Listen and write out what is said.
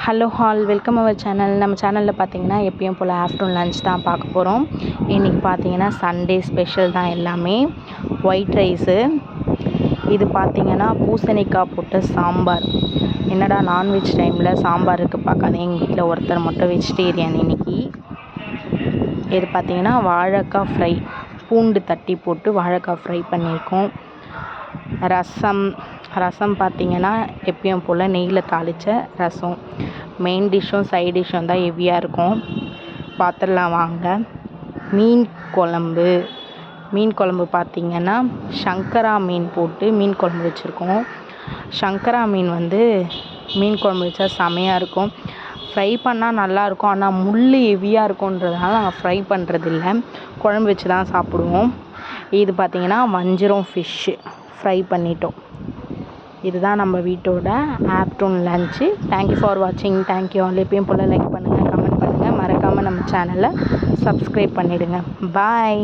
Hello all welcome our channel. நம்ம சேனலில் பார்த்தீங்கன்னா எப்பயும் போல் ஆஃப்டர்நூன் லன்ச் தான் பார்க்க போகிறோம். இன்றைக்கி பார்த்தீங்கன்னா சண்டே ஸ்பெஷல் தான் எல்லாமே. ஒயிட் ரைஸு, இது பார்த்தீங்கன்னா பூசணிக்காய் போட்ட சாம்பார். என்னடா நான்வெஜ் டைமில் சாம்பார் இருக்குது பார்க்காதீங்க, எங்கள் வீட்டில் ஒருத்தர் மட்டும் வெஜிடேரியன் இன்றைக்கி. இது பார்த்தீங்கன்னா வாழைக்காய் ஃப்ரை, பூண்டு தட்டி போட்டு வாழைக்காய் ஃப்ரை பண்ணியிருக்கோம். ரசம் பார்த்திங்கன்னா எப்பயும் போல் நெய்யில் தாளித்த ரசம். மெயின் டிஷ்ஷும் சைட் டிஷ்ஷும் தான் ஹெவியாக இருக்கும், பார்த்துடலாம் வாங்க. மீன் குழம்பு பார்த்திங்கன்னா சங்கரா மீன் போட்டு மீன் குழம்பு வச்சுருக்கோம். சங்கரா மீன் மீன் குழம்பு வச்சா செமையாக இருக்கும். ஃப்ரை பண்ணால் நல்லாயிருக்கும், ஆனால் முள் ஹெவியாக இருக்குன்றதுனால நாங்கள் ஃப்ரை பண்ணுறதில்ல, குழம்பு வச்சு தான் சாப்பிடுவோம். இது பார்த்திங்கன்னா வஞ்சிரம் ஃபிஷ்ஷு ஃப்ரை பண்ணிட்டோம். இதுதான் நம்ம வீட்டோட ஆஃப்டர்நூன் லன்ச்சு. தேங்க்யூ ஃபார் வாட்சிங். Thank you all. எப்பயும் போல் லைக் பண்ணுங்கள், கமெண்ட் பண்ணுங்கள், மறக்காமல் நம்ம சேனலை சப்ஸ்கிரைப் பண்ணிவிடுங்க. பாய்.